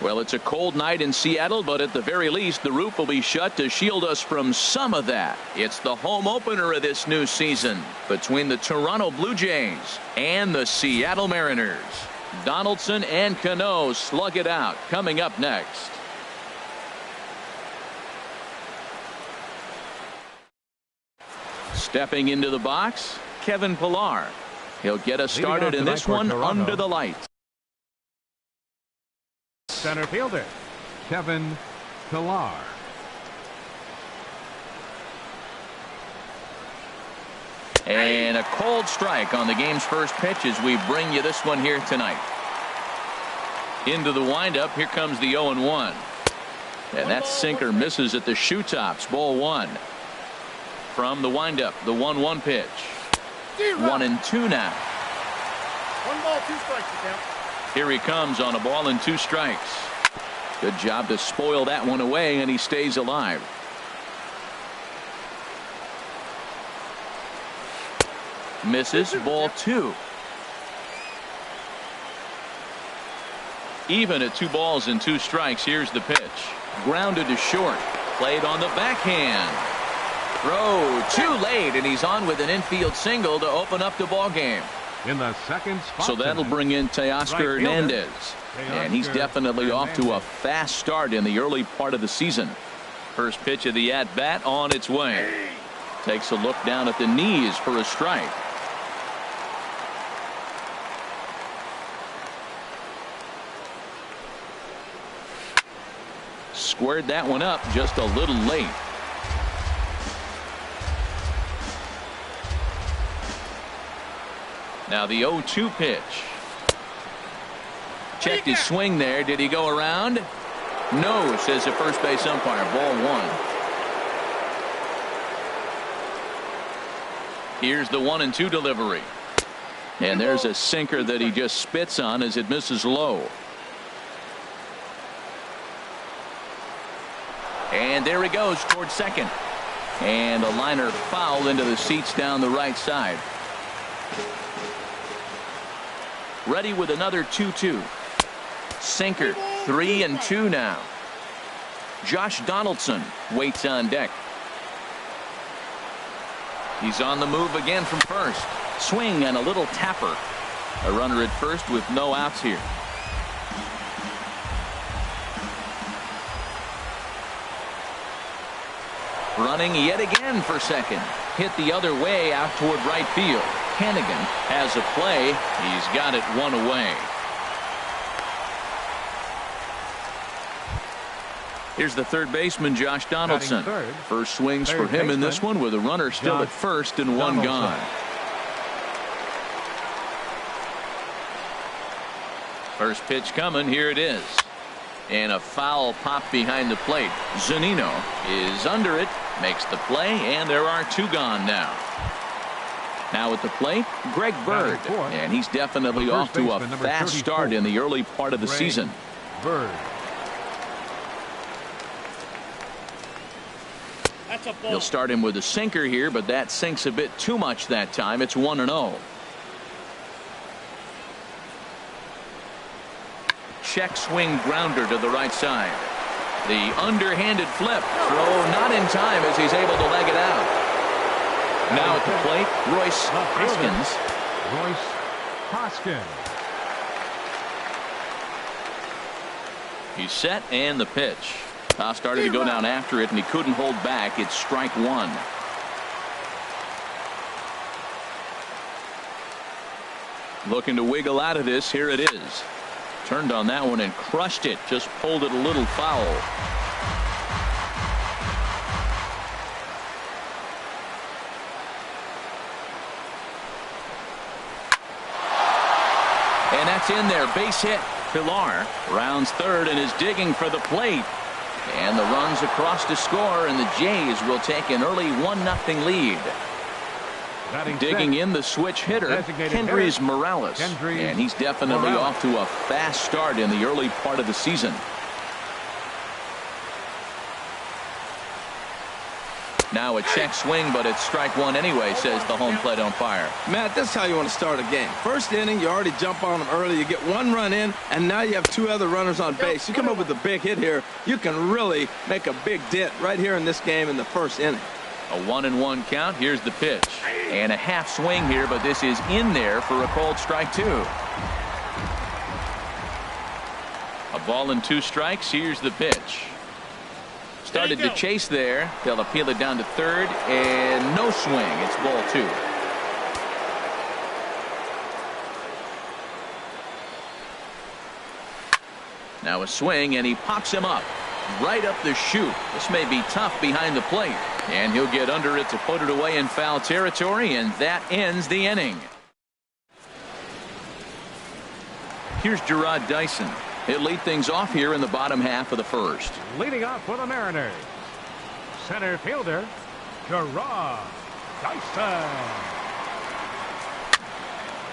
Well, it's a cold night in Seattle, but at the very least, the roof will be shut to shield us from some of that. It's the home opener of this new season between the Toronto Blue Jays and the Seattle Mariners. Donaldson and Cano slug it out coming up next. Stepping into the box, Kevin Pillar. He'll get us started in this one under the lights. Center fielder, Kevin Pillar. And a cold strike on the game's first pitch as we bring you this one here tonight. Into the windup, here comes the 0-1. And that sinker misses at the shoe tops. Ball one. From the windup, the 1-1 pitch. 1-2 now. 1 ball, 2 strikes to count. Here he comes on a ball and 2 strikes. Good job to spoil that one away, and he stays alive. Misses. Ball 2. Even at 2 balls and 2 strikes. Here's the pitch. Grounded to short. Played on the backhand. Throw too late, and he's on with an infield single to open up the ball game. In the second spot, so that'll bring in Teoscar Hernandez, and he's definitely off to a fast start in the early part of the season. First pitch of the at bat on its way. Takes a look down at the knees for a strike. Squared that one up just a little late. Now the 0-2 pitch. Checked his swing there. Did he go around? No, says the first base umpire. Ball 1. Here's the 1-2 delivery. And there's a sinker that he just spits on as it misses low. And there he goes towards second. And a liner fouled into the seats down the right side. Ready with another 2-2. Sinker. 3-2 now. Josh Donaldson waits on deck. He's on the move again from first. Swing and a little tapper. A runner at first with no outs here. Running yet again for second. Hit the other way out toward right field. Hennigan has a play. He's got it 1 away. Here's the third baseman, Josh Donaldson. First swings for him in this one with a runner still at first and 1 gone. First pitch coming. Here it is. And a foul pop behind the plate. Zunino is under it. Makes the play, and there are 2 gone now. Now at the plate, Greg Bird, and he's definitely off to a fast start in the early part of the season. Bird. He'll start him with a sinker here, but that sinks a bit too much that time. It's 1-0. Check swing grounder to the right side. The underhanded flip. Throw not in time as he's able to leg it out. Now at the plate, Royce Hoskins. Royce Hoskins. He's set, and the pitch. Started to go down after it, and he couldn't hold back. It's strike 1. Looking to wiggle out of this. Here it is. Turned on that one and crushed it. Just pulled it a little foul. And that's in there. Base hit. Pillar rounds third and is digging for the plate. And the runs across to score, and the Jays will take an early 1-0 lead. Digging in the switch hitter, Kendrys Morales. And he's definitely off to a fast start in the early part of the season. Now a check swing, but it's strike one anyway, says the home plate umpire. Matt, this is how you want to start a game. First inning, you already jump on them early. You get one run in, and now you have two other runners on base. You come up with a big hit here, you can really make a big dent right here in this game in the first inning. A 1-1 count. Here's the pitch. And a half swing here, but this is in there for a called strike two. A ball and 2 strikes. Here's the pitch. Started to chase there. They'll appeal it down to third, and no swing. It's ball 2. Now a swing, and he pops him up right up the chute. This may be tough behind the plate, and he'll get under it to put it away in foul territory, and that ends the inning. Here's Gerard Dyson. He'll lead things off here in the bottom half of the first. Leading off for the Mariners, center fielder, Gerard Dyson.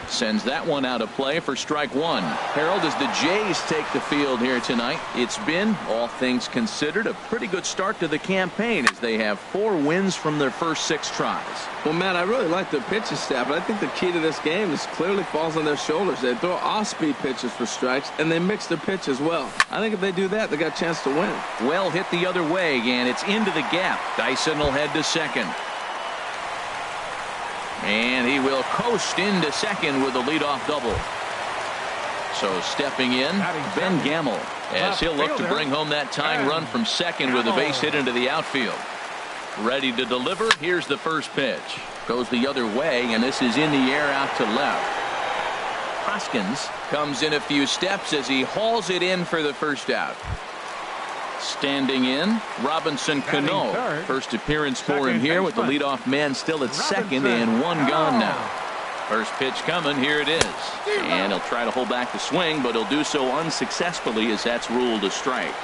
Sends that one out of play for strike one. Harold, as the Jays take the field here tonight, it's been, all things considered, a pretty good start to the campaign as they have 4 wins from their first 6 tries. Well, Matt, I really like their pitching staff, but I think the key to this game is clearly falls on their shoulders. They throw off-speed pitches for strikes, and they mix their pitch as well. I think if they do that, they got a chance to win. Well hit the other way, and it's into the gap. Dyson will head to second. And he will coast into second with a leadoff double. So stepping in, Ben Gamble, as he'll look to bring home that tying run from second with a base hit into the outfield. Ready to deliver. Here's the first pitch. Goes the other way, and this is in the air out to left. Hoskins comes in a few steps as he hauls it in for the first out. Standing in, Robinson Cano. First appearance for him here with the leadoff man still at second and 1 gone now. First pitch coming. Here it is. And he'll try to hold back the swing, but he'll do so unsuccessfully as that's ruled a strike.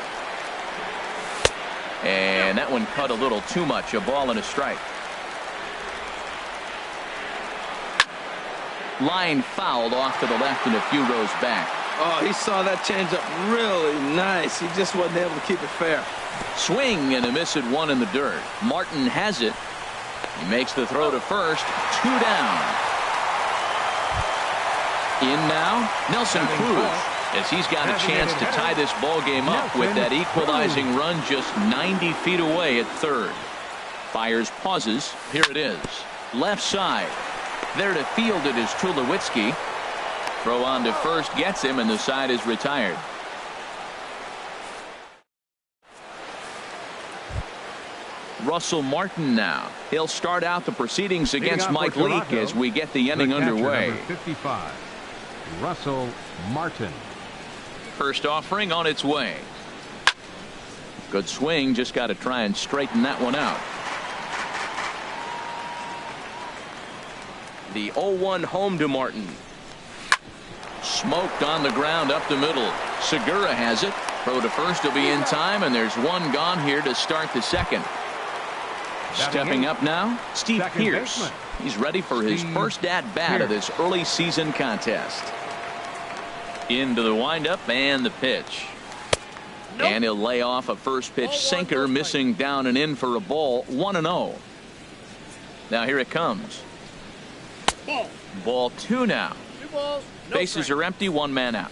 And that one cut a little too much. A ball and a strike. Line fouled off to the left and a few rows back. Oh, he saw that changeup really nice. He just wasn't able to keep it fair. Swing and a miss at 1 in the dirt. Martin has it. He makes the throw to first. 2 down. In now, Nelson Cruz, as he's got a chance to tie this ball game up with that equalizing run just 90 feet away at third. Fires, pauses. Here it is. Left side. There to field it is Tulowitzki. Throw on to first gets him, and the side is retired. Russell Martin now. He'll start out the proceedings against Mike Leake as we get the inning underway. Number 55, Russell Martin. First offering on its way. Good swing. Just got to try and straighten that one out. The 0-1 home to Martin. Smoked on the ground up the middle. Segura has it. Throw to first will be in time, and there's 1 gone here to start the second. Stepping up now, Steve Pearce. He's ready for his first at-bat of this early season contest. Into the windup and the pitch. And he'll lay off a first pitch sinker, missing down and in for a ball. 1-0. Now here it comes. Ball 2 now. Bases are empty, 1 man out.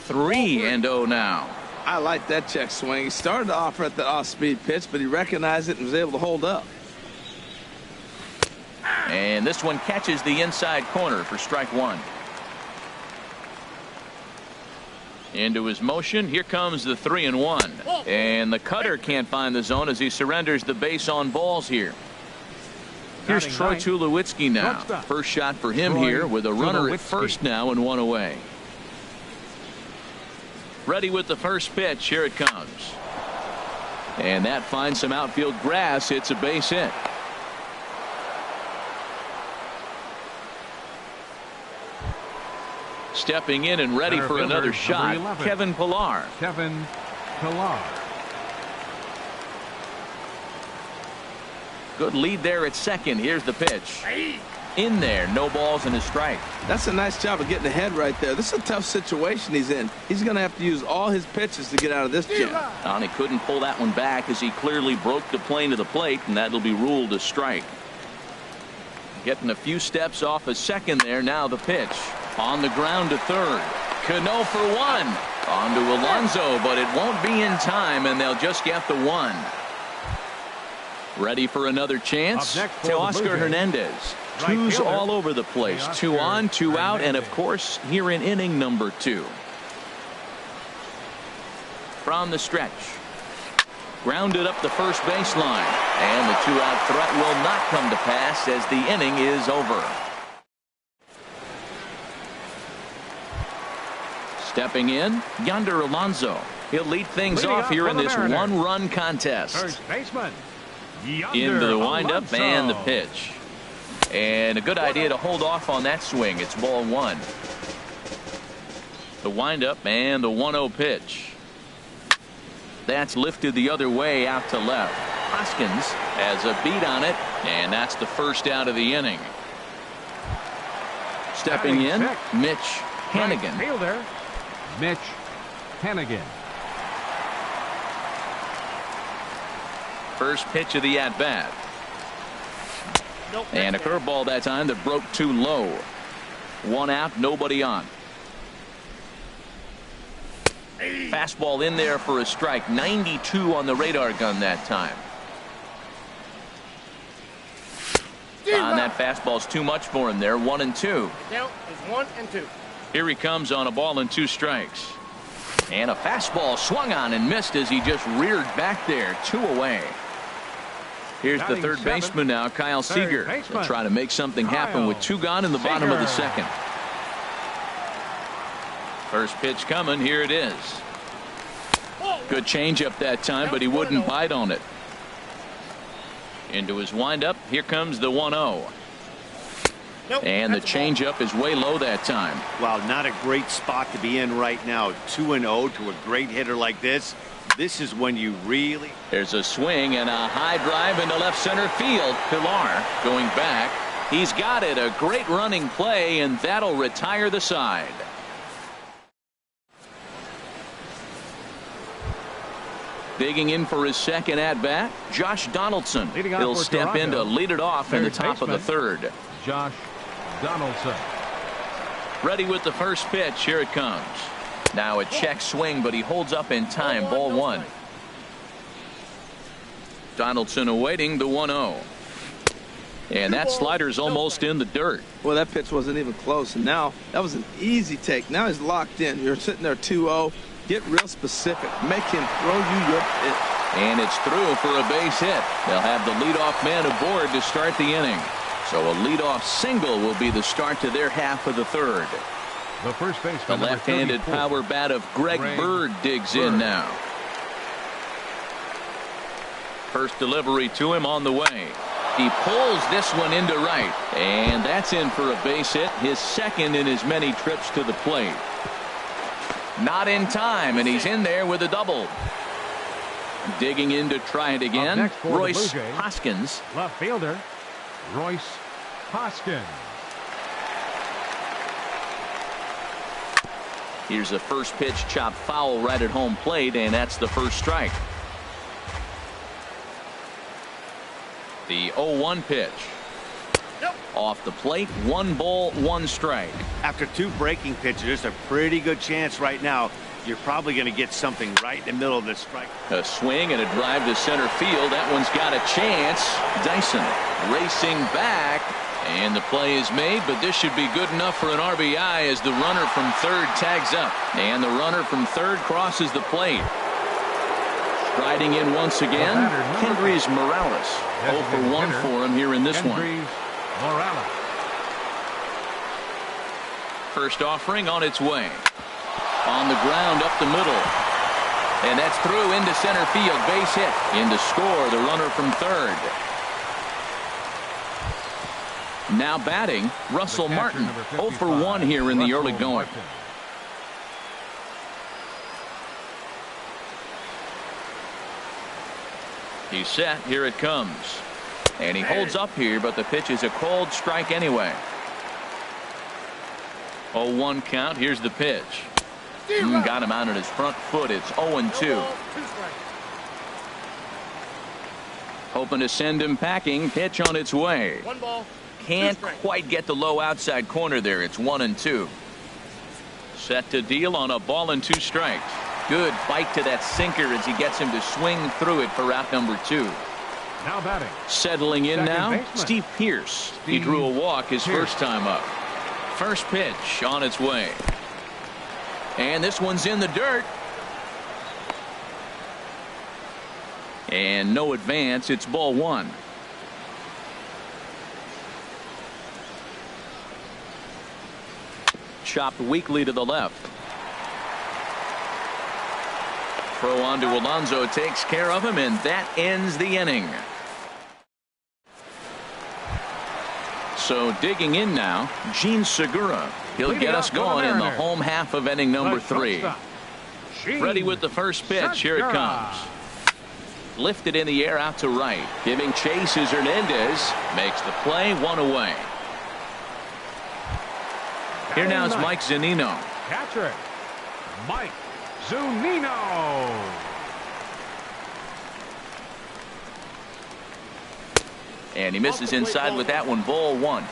3-0 now. I like that check swing. He started to offer at the off-speed pitch, but he recognized it and was able to hold up. And this one catches the inside corner for strike 1. Into his motion. Here comes the 3-1. And the cutter can't find the zone as he surrenders the base on balls here. Here's Troy Tulowitzki now. First shot for him here with a runner at first now and 1 away. Ready with the first pitch. Here it comes. And that finds some outfield grass. It's a base hit. Stepping in and ready for another shot, 11, Kevin Pillar. Kevin Pillar. Good lead there at second. Here's the pitch. In there, no balls and a strike. That's a nice job of getting ahead right there. This is a tough situation he's in. He's going to have to use all his pitches to get out of this jam. And he couldn't pull that one back as he clearly broke the plane to the plate, and that'll be ruled a strike. Getting a few steps off a second there. Now the pitch. On the ground to third. Cano for one. On to Alonso, but it won't be in time, and they'll just get the one. Ready for another chance? Teoscar Hernandez. Twos all over the place. 2 on, 2 out, and of course here in inning number 2. From the stretch. Grounded up the first baseline, and the 2-out threat will not come to pass as the inning is over. Stepping in, Yonder Alonso. He'll lead things off here in this one-run contest. First baseman, Into the windup and the pitch. And a good idea to hold off on that swing. It's ball 1. The windup and the 1-0 pitch. That's lifted the other way out to left. Hoskins has a beat on it, and that's the first out of the inning. Stepping in, Mitch Hannigan. Right fielder, Mitch Hannigan. First pitch of the at-bat. Nope, And a curveball that time that broke too low. 1 out, nobody on. Fastball in there for a strike. 92 on the radar gun that time. And that fastball's too much for him there. 1-2. Count is 1 and 2. Here he comes on a ball and 2 strikes. And a fastball swung on and missed as he just reared back there. 2 away. Here's the third baseman now, Kyle Seager. He'll try to make something happen with 2 gone in the bottom of the second. First pitch coming. Here it is. Good changeup that time, but he wouldn't bite on it. Into his windup. Here comes the 1-0. And the changeup is way low that time. Wow, not a great spot to be in right now. 2-0 to a great hitter like this. This is when you really. There's a swing and a high drive into left center field. Pilar going back. He's got it. A great running play, and that'll retire the side. Digging in for his second at-bat, Josh Donaldson. He'll step in to lead it off in the top of the third. Josh Donaldson. Ready with the first pitch. Here it comes. Now a check swing, but he holds up in time. Ball 1. Donaldson awaiting the 1-0. And that slider's almost in the dirt. Well, that pitch wasn't even close, and now that was an easy take. Now he's locked in. You're sitting there 2-0. Get real specific. Make him throw you your pitch. And it's through for a base hit. They'll have the leadoff man aboard to start the inning. So a leadoff single will be the start to their half of the third. The first baseman, the left-handed power bat of Greg Bird digs in now. First delivery to him on the way. He pulls this one into right, and that's in for a base hit, his second in as many trips to the plate. Not in time, and he's in there with a double. Digging in to try it again, Royce Hoskins. Left fielder, Royce Hoskins. Here's a first pitch chopped foul right at home plate, and that's the first strike. The 0-1 pitch. Off the plate, 1 ball, 1 strike. After 2 breaking pitches, there's a pretty good chance right now you're probably going to get something right in the middle of the strike. A swing and a drive to center field. That one's got a chance. Dyson racing back, and the play is made, but this should be good enough for an RBI as the runner from third tags up, and the runner from third crosses the plate. Striding in once again, Kendrys Morales. 0 for 1 for him here in this one. Morales. First offering on its way. On the ground up the middle. And that's through into center field. Base hit. In to score the runner from third. Now batting, Russell Martin. 0 for 1 here in the early going. He's set. Here it comes. And he holds up here, but the pitch is a cold strike anyway. 0-1 count. Here's the pitch. Got him out on his front foot. It's 0-2. Hoping to send him packing. Pitch on its way. 1 ball. Can't quite get the low outside corner there. It's 1-2. Set to deal on a ball and 2 strikes. Good bite to that sinker as he gets him to swing through it for out number 2. Now batting. Settling in Second now, baseman. Steve Pearce. He drew a walk his first time up. First pitch on its way. And this one's in the dirt. And no advance. It's ball 1. Chopped weakly to the left. Throw on to Alonso takes care of him, and that ends the inning. So digging in now, Gene Segura. He'll get us going in the home half of inning number 3. Ready with the first pitch. Here it comes. Lifted in the air out to right. Giving chase is Hernandez. Makes the play, 1 away. Here now is Mike Zunino. Catcher, Mike Zunino. And he misses inside with that one. Ball 1.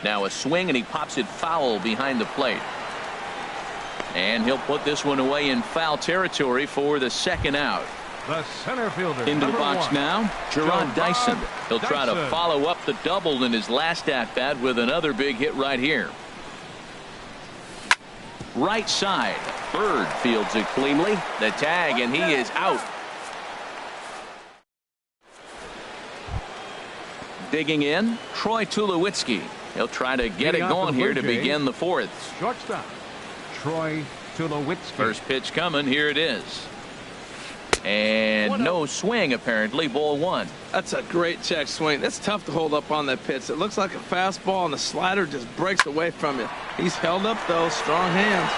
Now a swing, and he pops it foul behind the plate. And he'll put this one away in foul territory for the second out. The center fielder. Into the box 1. now, Gerard Dyson. He'll try to Dyson. follow up the double in his last at-bat with another big hit right here. Right side. Bird fields it cleanly. The tag, and he is out. Digging in, Troy Tulowitzki. He'll try to get it going here to begin the 4th. Shortstop, Troy Tulowitzki. First pitch coming. Here it is. And no swing, apparently. Ball 1. That's a great check swing. That's tough to hold up on that pitch. It looks like a fastball, and the slider just breaks away from you. He's held up, though. Strong hands.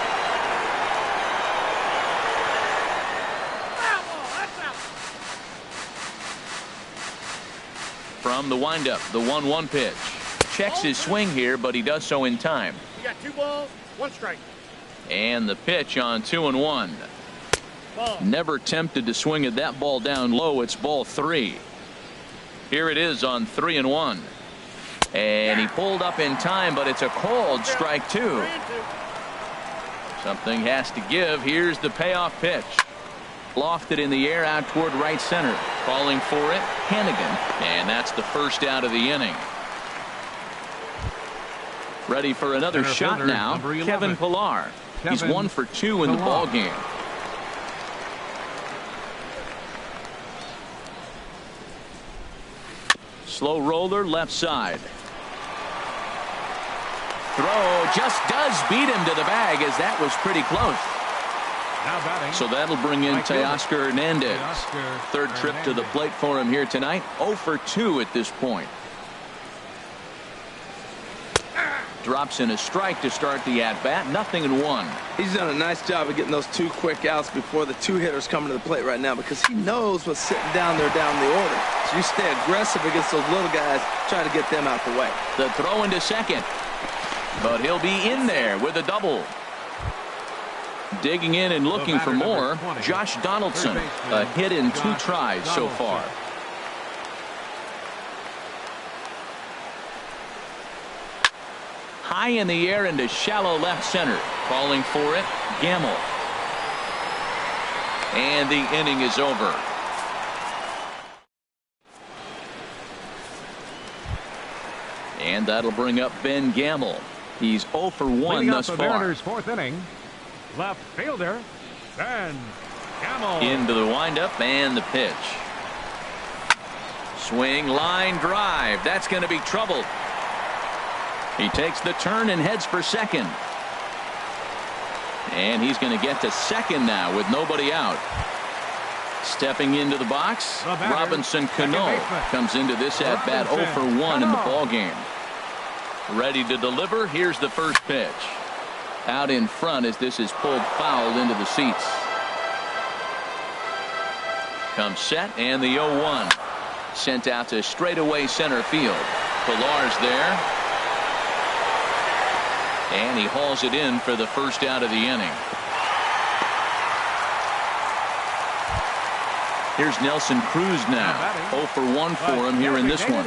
From the windup, the 1-1 pitch. Checks his swing here, but he does so in time. You got 2 balls, 1 strike. And the pitch on 2-1. Ball. Never tempted to swing at that ball down low. It's ball 3. Here it is on 3-1. And he pulled up in time, but it's a called strike 2. 3-2. Something has to give. Here's the payoff pitch. Lofted in the air out toward right center. Calling for it, Hannigan. And that's the first out of the inning. Ready for another Center shot fielder, now, number 11. Kevin Pillar. He's Kevin 1 for 2 in the Pillar. ball game. Slow roller left side. Throw just does beat him to the bag, as that was pretty close. Now batting. So that'll bring in Mike Gilbert. Teoscar Hernandez. Teoscar Third trip to the Hernandez. plate for him here tonight. 0 for 2 at this point. Drops in a strike to start the at-bat. 0-1. He's done a nice job of getting those 2 quick outs before the 2 hitters coming to the plate right now, because he knows what's sitting down there down the order. So you stay aggressive against those little guys, try to get them out the way. The throw into second. But he'll be in there with a double. Digging in and looking for more, 20, Josh Donaldson. A hit in 2 tries so far. High in the air into shallow left center. Calling for it, Gamble. And the inning is over. And that'll bring up Ben Gamble. He's 0 for 1 Leading thus up the far. Mariners' 4th inning, left fielder Ben Gamble. Into the windup and the pitch. Swing, line drive. That's going to be trouble. He takes the turn and heads for second. And he's going to get to second now with nobody out. Stepping into the box, The batter, Robinson second Cano baseman. comes into this at-bat 0 for 1 in the ball game. Ready to deliver. Here's the first pitch. Out in front as this is pulled foul into the seats. comes set, and the 0-1. Sent out to straightaway center field. Pilar's there. And he hauls it in for the first out of the inning. Here's Nelson Cruz now. 0 for 1 for him here in this one.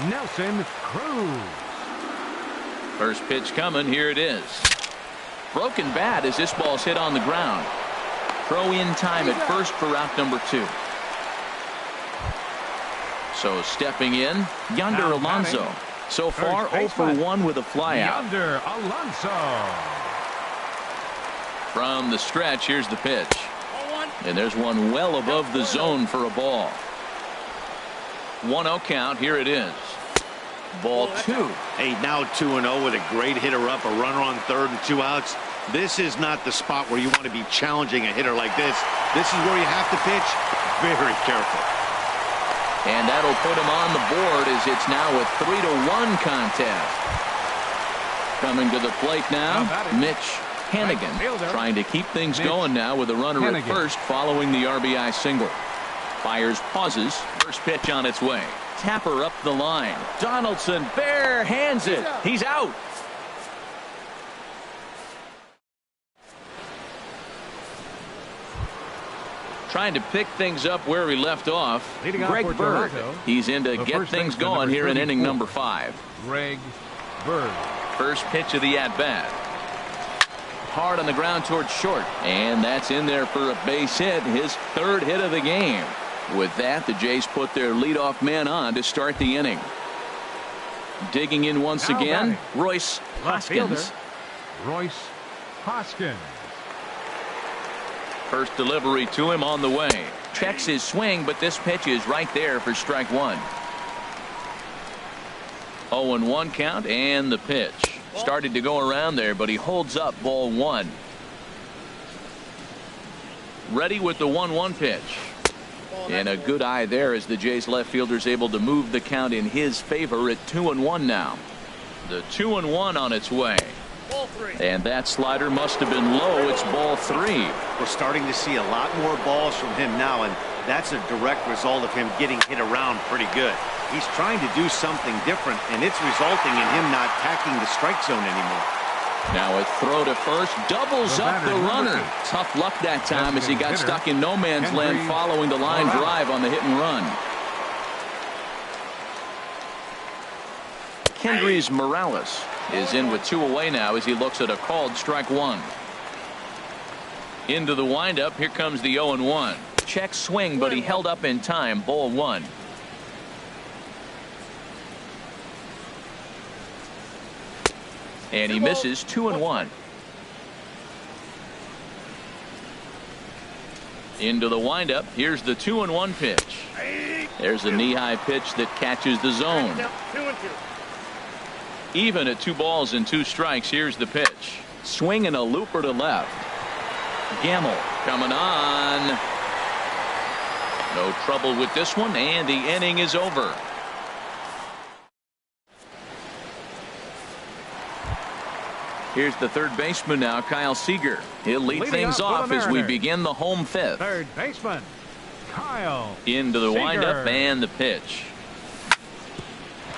Nelson Cruz. First pitch coming. Here it is. Broken bat as this ball's hit on the ground. Throw in time at first for out number 2. So stepping in, Yonder Alonso. So far 0 for 1 with a flyout. Yonder Alonso. From the stretch, here's the pitch. And there's one well above the zone for a ball. 1-0 count. Here it is. Ball 2. Hey, now 2-0 with a great hitter up, a runner on third and 2 outs. This is not the spot where you want to be challenging a hitter like this. This is where you have to pitch very careful. And that'll put him on the board as it's now a 3-1 contest. Coming to the plate now, Mitch Hannigan, trying to keep things going now with a runner at first following the RBI single. Fires pauses. First pitch on its way. Tapper up the line. Donaldson bare hands it. He's out. Trying to pick things up where we left off. Greg Bird. He's in to get things going here in inning number 5. Greg Bird. First pitch of the at-bat. Hard on the ground towards short. And that's in there for a base hit. His 3rd hit of the game. With that, the Jays put their leadoff man on to start the inning. Digging in once again, Royce Hoskins. Royce Hoskins. First delivery to him on the way. Checks his swing, but this pitch is right there for strike 1. 0-1 count, and the pitch. Started to go around there, but he holds up ball 1. Ready with the 1-1 pitch. And a good eye there as the Jays left fielder's able to move the count in his favor at 2-1 now. The 2-1 on its way. And that slider must have been low. It's ball 3. We're starting to see a lot more balls from him now, and that's a direct result of him getting hit around pretty good. He's trying to do something different, and it's resulting in him not attacking the strike zone anymore. Now a throw to first, doubles up the runner. Tough luck that time as he got stuck in no man's land following the line drive on the hit and run. Kendrys Morales is in with 2 away now as he looks at a called strike 1. Into the windup. Here comes the 0-1. Check swing, but he held up in time. Ball 1. And he misses. 2-1. Into the windup. Here's the 2-1 pitch. There's a knee-high pitch that catches the zone. 2-2. Even at 2 balls and 2 strikes. Here's the pitch. Swing and a looper to left. Gamble coming on. No trouble with this one, and the inning is over. Here's the third baseman now, Kyle Seager. He'll lead things off as we begin the home 5th. Third baseman, Kyle Into the Seager. windup and the pitch.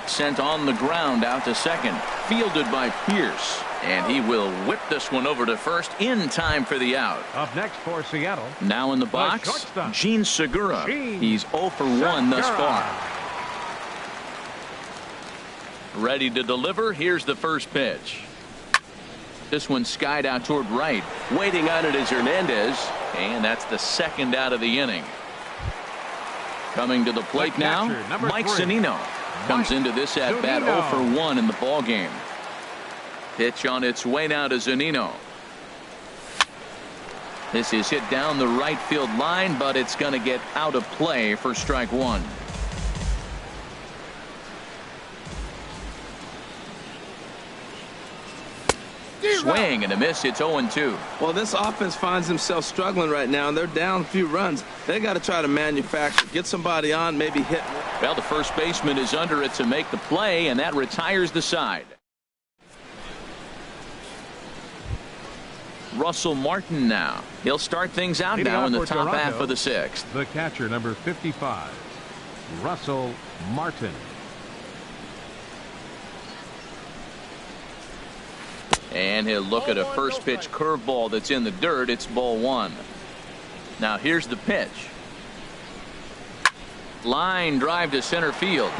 Sent on the ground out to second. Fielded by Pierce. And he will whip this one over to first in time for the out. Up next for Seattle. Now in the box, Gene Segura. He's 0 for 1 thus far. Ready to deliver. Here's the first pitch. This one skied out toward right. Waiting on it is Hernandez. And that's the 2nd out of the inning. Coming to the plate now, Mike Zunino. Comes into this at bat 0 for 1 in the ball game. Pitch on its way now to Zunino. This is hit down the right field line, but it's going to get out of play for strike 1. Swing and a miss. It's 0-2. Well, this offense finds themselves struggling right now, and they're down a few runs. They got to try to manufacture, get somebody on, maybe hit. Well, the first baseman is under it to make the play, and that retires the side. Russell Martin now. He'll start things out Leading now off in the for top Toronto, half of the sixth. The catcher, number 55, Russell Martin. And he'll look at a first pitch curveball that's in the dirt. It's ball one. Now here's the pitch. Line drive to center field.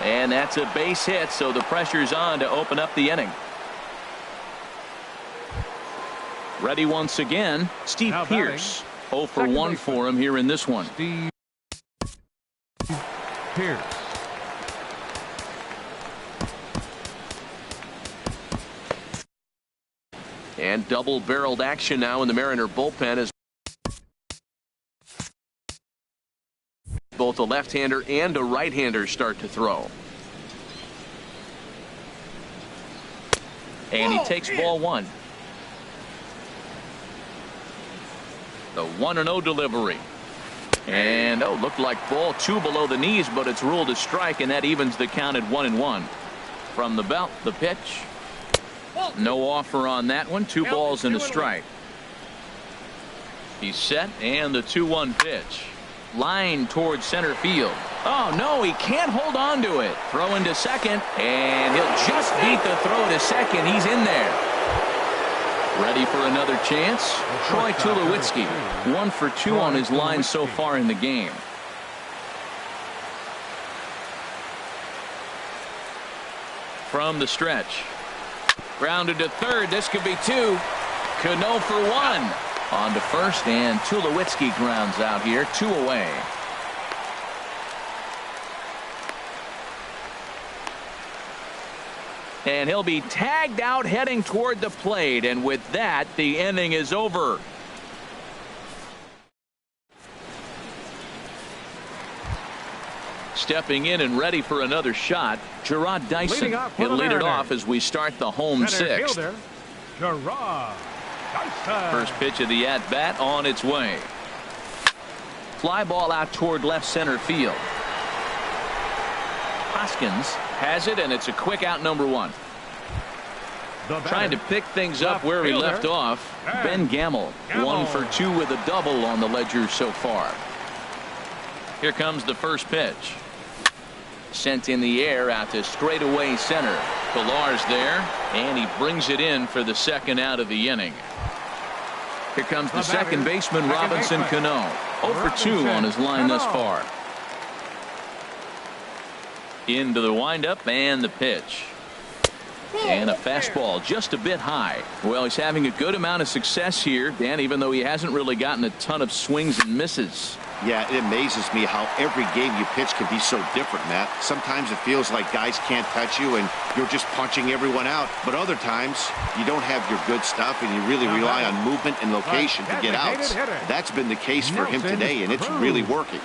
And that's a base hit, so the pressure's on to open up the inning. Ready once again, Steve Now Pearce. 0 for second 1 baseman. for him here in this one. Steve Pearce. And double-barreled action now in the Mariner bullpen as both a left-hander and a right-hander start to throw. And he takes ball one. The 1-0 delivery. And looked like ball two below the knees, but it's ruled a strike, and that evens the count at 1-1. From the belt, the pitch. No offer on that one. 2 balls and a strike. He's set, and the 2-1 pitch. Line towards center field. Oh, no, he can't hold on to it. Throw into second, and he'll just beat the throw to second. He's in there. Ready for another chance? Troy Tulowitzki, 1 for 2 on his line so far in the game. From the stretch. Grounded to third. This could be 2. Cano for 1. On to first, and Tulowitzki grounds out here. 2 away. And he'll be tagged out heading toward the plate, and with that, the inning is over. Stepping in and ready for another shot, Gerard Dyson. He'll lead it off as we start the home Center sixth. fielder, Gerard Dyson. First pitch of the at-bat on its way. Fly ball out toward left center field. Hoskins has it, and it's a quick out, number 1. Trying to pick things up where he left off. Ben Gamel, 1 for 2 with a double on the ledger so far. Here comes the first pitch. Sent in the air out to straightaway center. Pilar's there, and he brings it in for the second out of the inning. Here comes the second baseman, Robinson Cano. 0 for 2 on his line thus far. Into the windup and the pitch. And a fastball just a bit high. Well, he's having a good amount of success here, Dan, even though he hasn't really gotten a ton of swings and misses. Yeah, it amazes me how every game you pitch can be so different, Matt. Sometimes it feels like guys can't touch you and you're just punching everyone out. But other times you don't have your good stuff and you really rely on movement and location to get outs. That's been the case for him today, and it's really working.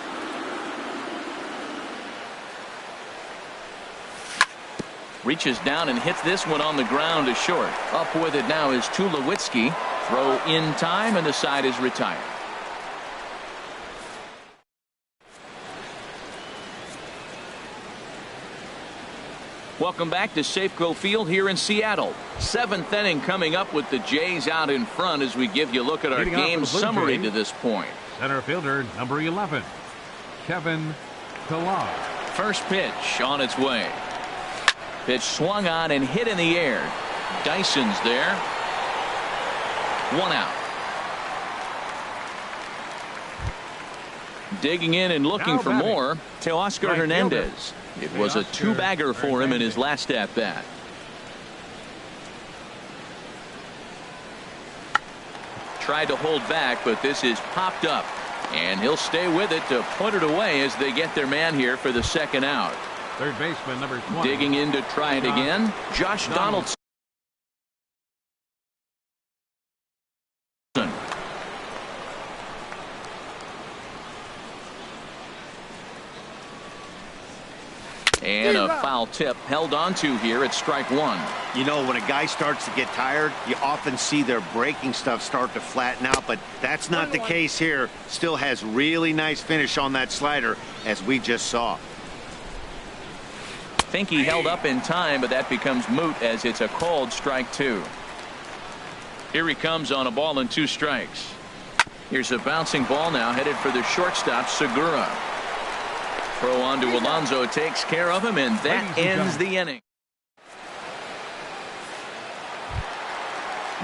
Reaches down and hits this one on the ground to short. Up with it now is Tulowitzki. Throw in time, and the side is retired. Welcome back to Safeco Field here in Seattle. 7th inning coming up with the Jays out in front as we give you a look at our game summary to this point. Center fielder, number 11, Kevin Pilar. First pitch on its way. Pitch swung on and hit in the air. Dyson's there. 1 out. Digging in and looking for more, Teoscar Hernandez. It was a 2-bagger for him in his last at-bat. Tried to hold back, but this is popped up. And he'll stay with it to put it away as they get their man here for the second out. Third baseman, number 20. Digging in to try it again, Josh Donaldson. And a foul tip held on to here at strike 1. You know, when a guy starts to get tired, you often see their breaking stuff start to flatten out, but that's not the case here. Still has really nice finish on that slider, as we just saw. Think he held up in time, but that becomes moot as it's a called strike 2. Here he comes on a ball and 2 strikes. Here's a bouncing ball now headed for the shortstop, Segura. Throw on to Alonso takes care of him, and that ends the inning.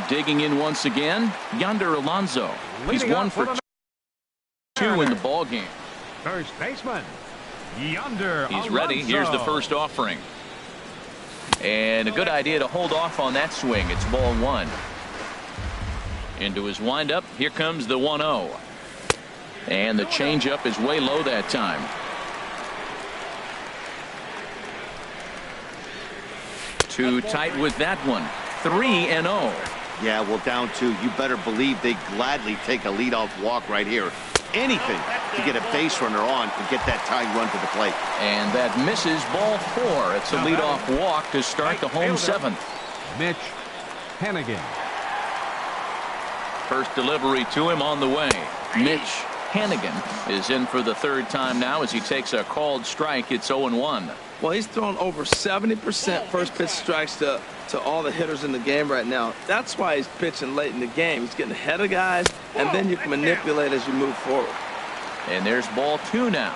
Digging in once again, Yonder Alonso. He's 1 for 2 in the ball game. First baseman, Yonder He's ready. Here's the first offering. And a good idea to hold off on that swing. It's ball 1. Into his windup. Here comes the 1-0. And the changeup is way low that time. Too tight with that one. 3-0. Yeah, well, down 2. You better believe they gladly take a leadoff walk right here. Anything to get a base runner on and get that tying run to the plate. And that misses ball 4. It's a leadoff walk to start the home 7th. Mitch Hannigan. First delivery to him on the way. Mitch Hannigan is in for the 3rd time now as he takes a called strike. It's 0-1. Well, he's thrown over 70% first pitch strikes to all the hitters in the game right now. That's why he's pitching late in the game. He's getting ahead of guys, and then you can manipulate as you move forward. And there's ball 2 now.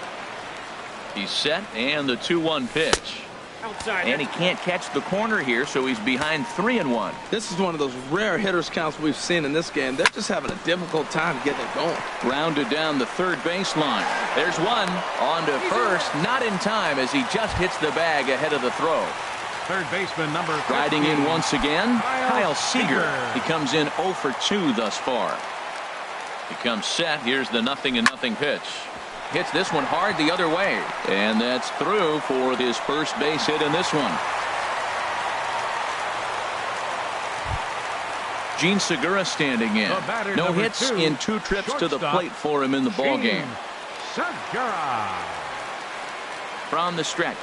He's set, and the 2-1 pitch. Outside. And he can't catch the corner here, so he's behind 3-1. This is one of those rare hitters counts we've seen in this game. They're just having a difficult time getting it going. Rounded down the 3rd baseline. There's one on to first, not in time as he just hits the bag ahead of the throw. Third baseman number 15. Riding in once again, Kyle Seager. Seager. He comes in 0 for 2 thus far. He comes set. Here's the 0-0 pitch. Hits this one hard the other way. And that's through for his first base hit in this one. Gene Segura standing in. No hits 2, in 2 trips to the plate for him in the ball game. Segura. From the stretch.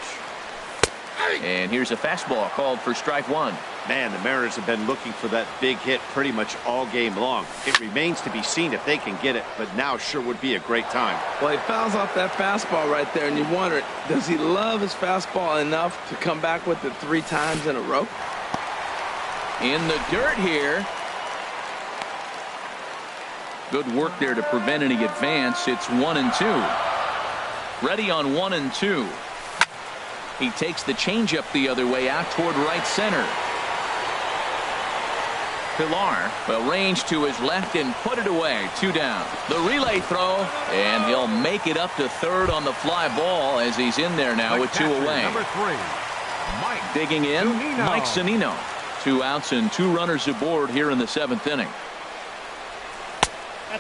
And here's a fastball called for strike 1. Man, the Mariners have been looking for that big hit pretty much all game long. It remains to be seen if they can get it, but now sure would be a great time. Well, he fouls off that fastball right there, and you wonder, does he love his fastball enough to come back with it 3 times in a row? In the dirt here. Good work there to prevent any advance. It's 1-2. Ready on 1-2. He takes the changeup the other way out toward right center. Pilar will range to his left and put it away. 2 down. The relay throw, and he'll make it up to 3rd on the fly ball as he's in there now with 2 away. Number 3, Mike Digging in, Zunino. Mike Zunino. 2 outs and 2 runners aboard here in the 7th inning.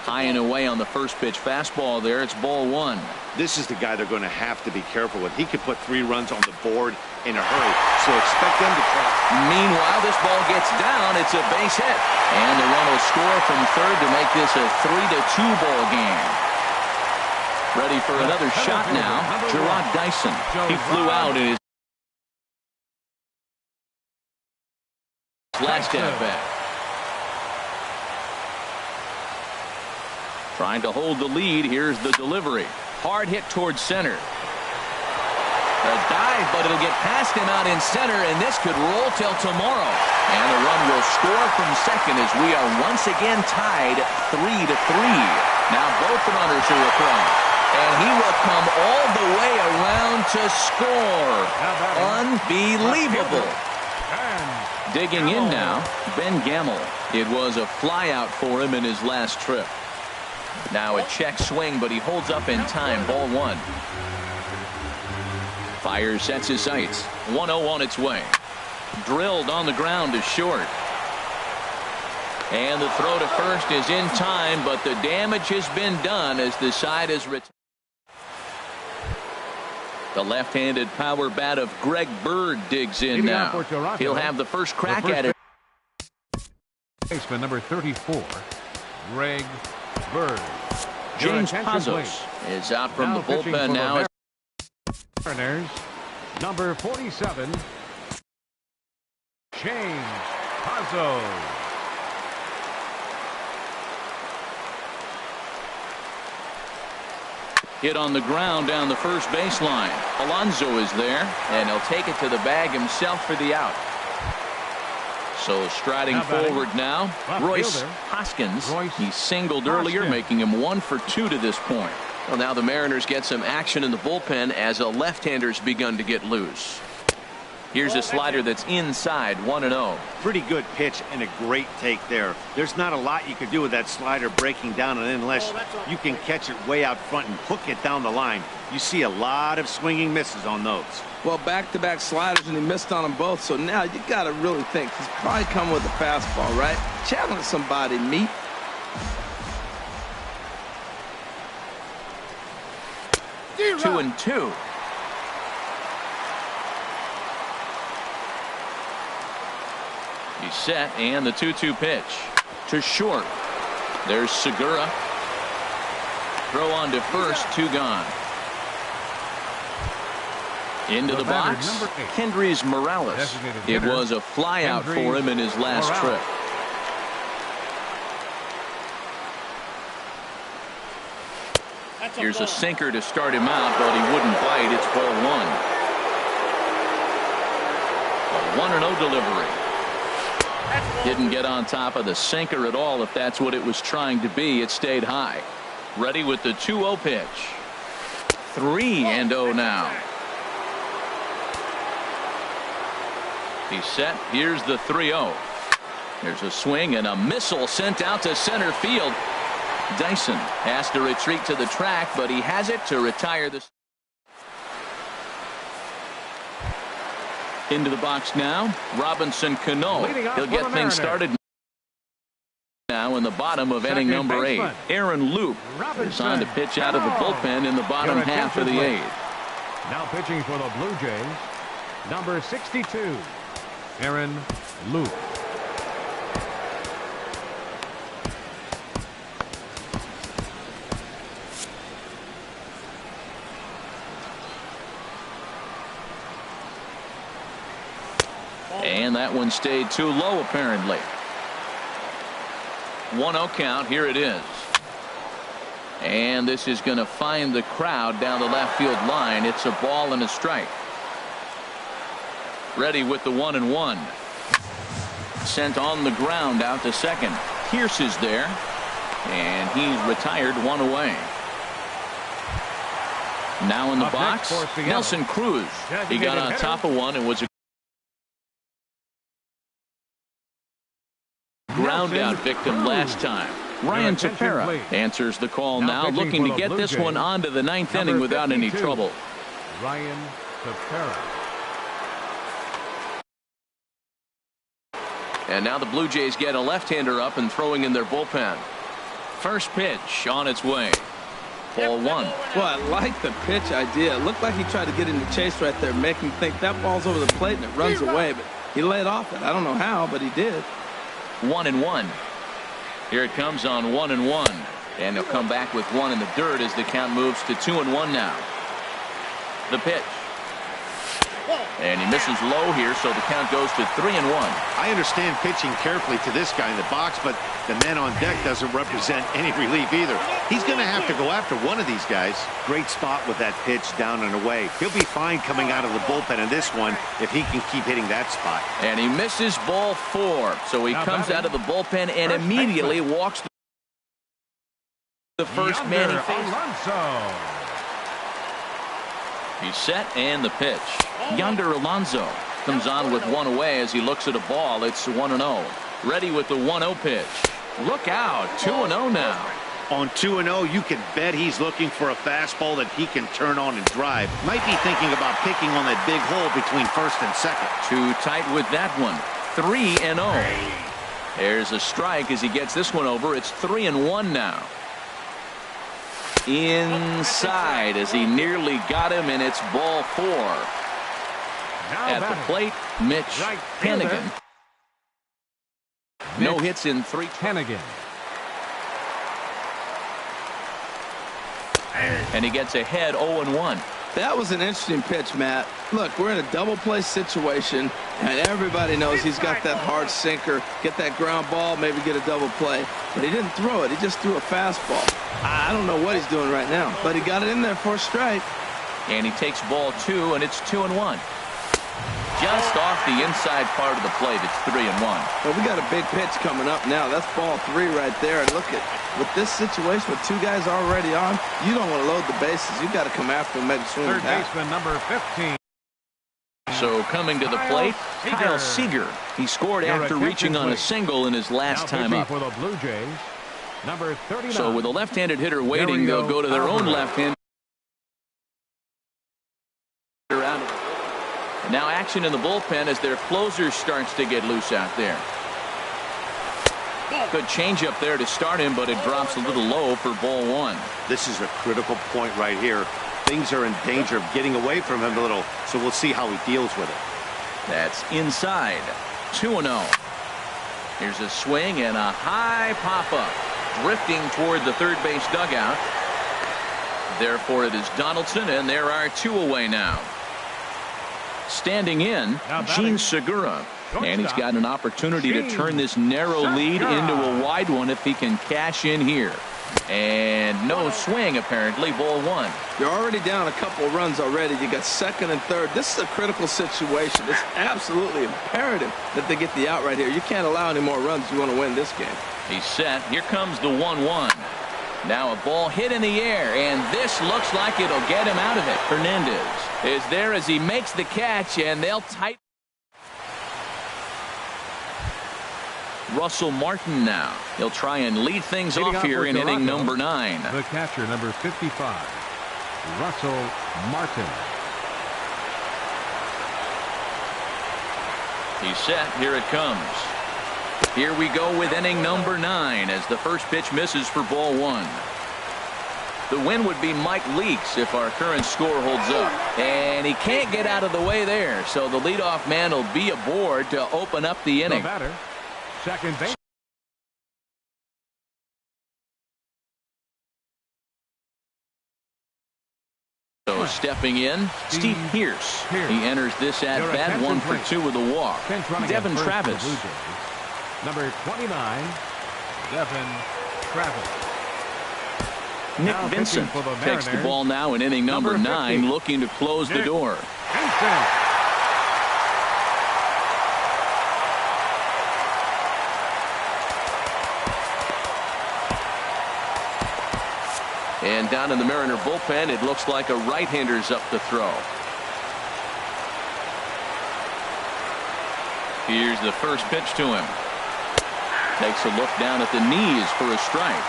High and away on the first pitch fastball there. It's ball 1. This is the guy they're going to have to be careful with. He could put 3 runs on the board in a hurry, so expect them to crack. Meanwhile, this ball gets down. It's a base hit. And the run will score from 3rd to make this a 3-2 ball game. Ready for another shot now. Gerard Dyson. He flew out in his last at bat. Trying to hold the lead. Here's the delivery. Hard hit towards center. A dive, but it'll get past him out in center, and this could roll till tomorrow. And the run will score from 2nd as we are once again tied 3-3. Now both runners are across. And he will come all the way around to score. Unbelievable. Digging in now, Ben Gamel. It was a flyout for him in his last trip. Now a check swing, but he holds up in time. Ball 1. Fires, sets his sights. 1-0 on its way. Drilled on the ground to short. And the throw to first is in time, but the damage has been done as the side is retired. The left-handed power bat of Greg Bird digs in now. He'll have the first crack at it. Baseman number 34, Greg Bird. James Pazos is out from the bullpen now. Mariners, number 47, James Pazos. Hit on the ground down the first baseline. Alonso is there, and he'll take it to the bag himself for the out. So striding forward now, Royce Hoskins. He singled earlier, making him 1 for 2 to this point. Well, now the Mariners get some action in the bullpen as a left-hander's begun to get loose. Here's a slider that's inside, 1-0. Pretty good pitch and a great take there. There's not a lot you could do with that slider breaking down, and unless you can catch it way out front and hook it down the line, you see a lot of swinging misses on those. Well, back-to-back sliders, and he missed on them both. So now you got to really think he's probably coming with a fastball, right? Challenge somebody, meat. Two and two. He's set, and the 2-2 pitch to short. There's Segura. Throw on to first, 2 gone. Into the box, Kendrys Morales. It was a flyout for him in his last trip. Here's a sinker to start him out, but he wouldn't bite. It's ball 1. A 1-0 delivery. Didn't get on top of the sinker at all. If that's what it was trying to be, it stayed high. Ready with the 2-0 pitch. 3-0 now. He's set. Here's the 3-0. There's a swing and a missile sent out to center field. Dyson has to retreat to the track, but he has it to retire this. Into the box now, Robinson Cano. He'll get things started now in the bottom of inning number 8. Aaron Loup is on to pitch out of the bullpen in the bottom half of the 8th. Now pitching for the Blue Jays, number 62, Aaron Loup. And that one stayed too low, apparently. 1-0 count. Here it is. And this is going to find the crowd down the left field line. It's a ball and a strike. Ready with the 1-1. Sent on the ground out to second. Pierce is there. And he's retired, 1 away. Now in the box, Nelson Cruz. He got on top of one and was a ground out victim last time. Ryan Tepera answers the call now, looking to get this one onto the 9th inning without any trouble. Ryan Tepera. And now the Blue Jays get a left-hander up and throwing in their bullpen. First pitch on its way. Ball 1. Well, I like the pitch idea. It looked like he tried to get in the chase right there, make him think that ball's over the plate and it runs away, but he laid off it. I don't know how, but he did. 1-1. Here it comes on 1-1, and he'll come back with 1 in the dirt as the count moves to 2-1 now. The pitch, and he misses low here, so the count goes to 3-1. I understand pitching carefully to this guy in the box, but the man on deck doesn't represent any relief either. He's going to have to go after one of these guys. Great spot with that pitch down and away. He'll be fine coming out of the bullpen in this one if he can keep hitting that spot. And he misses ball 4, so he comes out of the bullpen and immediately walks the first man he faces. He's set, and the pitch. Yonder Alonso comes on with 1 away as he looks at a ball. It's 1-0. Ready with the 1-0 pitch. Look out, 2-0 now. On 2-0, you can bet he's looking for a fastball that he can turn on and drive. Might be thinking about picking on that big hole between first and second. Too tight with that one. 3-0. There's a strike as he gets this one over. It's 3-1 now. Inside as he nearly got him, and it's ball 4. At the plate, Mitch Hennigan. No hits in 3. Hennigan. And he gets ahead 0-1. That was an interesting pitch, Matt. Look, we're in a double play situation, and everybody knows he's got that hard sinker. Get that ground ball, maybe get a double play. But he didn't throw it. He just threw a fastball. I don't know what he's doing right now, but he got it in there for a strike. And he takes ball 2, and it's 2-1. just off the inside part of the plate. It's 3-1. Well, we got a big pitch coming up now. That's ball 3 right there. And look at, with this situation with 2 guys already on, you don't want to load the bases. You got to come after him, make a swing. Third baseman number 15. So coming to the plate, Kyle Seager. He scored after reaching on a single in his last time up. For the Blue Jays, number 39. So with a left-handed hitter waiting, they'll go to their own left-hand. Now action in the bullpen as their closer starts to get loose out there. Good changeup there to start him, but it drops a little low for ball 1. This is a critical point right here. Things are in danger of getting away from him a little, so we'll see how he deals with it. That's inside. 2-0. Here's a swing and a high pop-up. Drifting toward the third base dugout. Therefore, it is Donaldson, and there are 2 away now. Standing in, Gene Segura. And he's got an opportunity to turn this narrow lead into a wide one if he can cash in here. And no swing, apparently, ball 1. You're already down a couple of runs already. You got second and third. This is a critical situation. It's absolutely imperative that they get the out right here. You can't allow any more runs if you want to win this game. He's set. Here comes the 1-1. Now a ball hit in the air, and this looks like it'll get him out of it. Hernandez is there as he makes the catch, and they'll tighten. Russell Martin now. He'll try and lead things off here in inning number 9. The catcher, number 55, Russell Martin. He's set. Here it comes. Here we go with inning number 9 as the first pitch misses for ball 1. The win would be Mike Leaks if our current score holds up. And he can't get out of the way there. So the leadoff man will be aboard to open up the inning. The batter, second base. So stepping in, Steve Pearce. He enters this at bat 1 for 2 with a walk. Devin Travis. Number 29, Devin Travis. Nick Vincent takes the ball now in inning number 9, looking to close the door. And down in the Mariner bullpen, it looks like a right-hander's up to throw. Here's the first pitch to him. Takes a look down at the knees for a strike.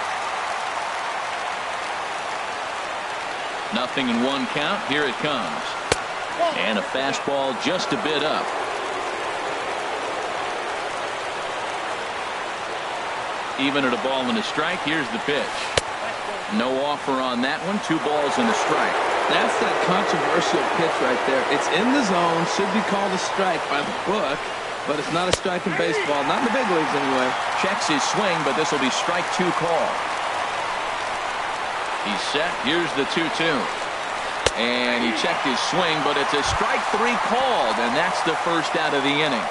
0-1 count. Here it comes. And a fastball just a bit up. Even at a ball and a strike. Here's the pitch. No offer on that one. 2 balls and a strike. That's that controversial pitch right there. It's in the zone. Should be called a strike by the book. But it's not a strike in baseball. Not in the big leagues anyway. Checks his swing, but this will be strike 2 call. He's set. Here's the 2-2. And he checked his swing, but it's a strike 3 called, and that's the first out of the inning.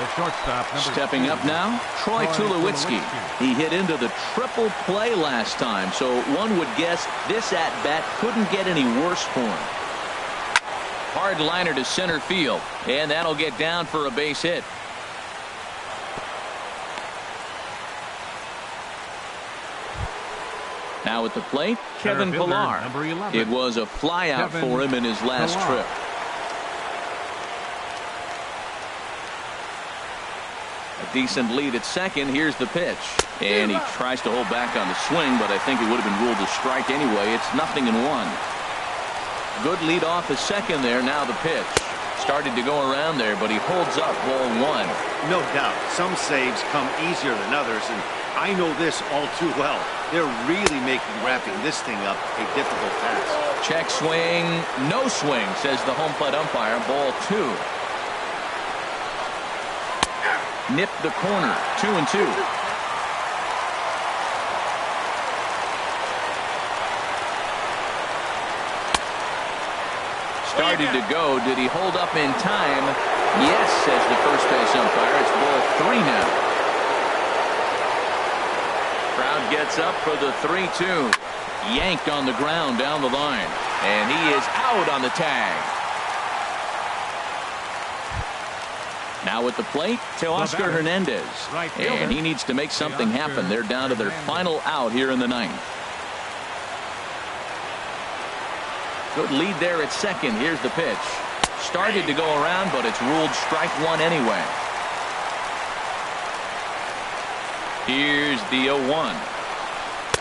The shortstop, stepping up now, Troy Tulowitzki. He hit into the triple play last time, so one would guess this at-bat couldn't get any worse for him. Hard liner to center field, and that'll get down for a base hit. Now at the plate, Kevin Pillar. It was a flyout for him in his last trip. A decent lead at second. Here's the pitch. And he tries to hold back on the swing, but I think it would have been ruled a strike anyway. It's 0-1. Good lead off a second there. Now the pitch. Started to go around there, but he holds up ball 1. No doubt. Some saves come easier than others, and I know this all too well. They're really making wrapping this thing up a difficult task. Check swing. No swing, says the home plate umpire. Ball 2. Nip the corner. 2-2. Started to go. Did he hold up in time? Yes, says the first base umpire. It's ball 3 now. Crowd gets up for the 3-2. Yanked on the ground down the line. And he is out on the tag. Now at the plate, Teoscar batter, Hernandez. right fielder, And he needs to make something happen. They're down to their final out here in the ninth. Good lead there at second. Here's the pitch. Started to go around, but it's ruled strike one anyway. Here's the 0-1.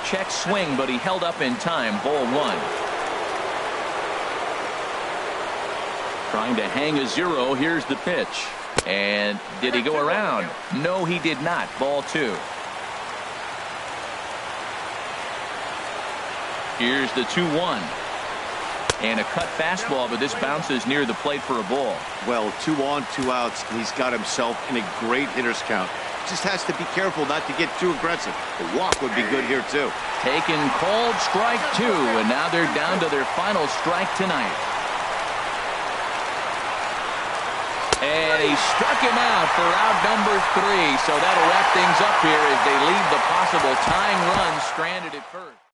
Check swing, but he held up in time. Ball one. Trying to hang a 0. Here's the pitch. And did he go around? No, he did not. Ball two. Here's the 2-1. And a cut fastball, but this bounces near the plate for a ball. Well, 2 on, 2 outs. He's got himself in a great hitter's count. Just has to be careful not to get too aggressive. A walk would be good here, too. Taken called strike 2, and now they're down to their final strike tonight. And he struck him out for out number 3, so that'll wrap things up here as they leave the possible tying run stranded at first.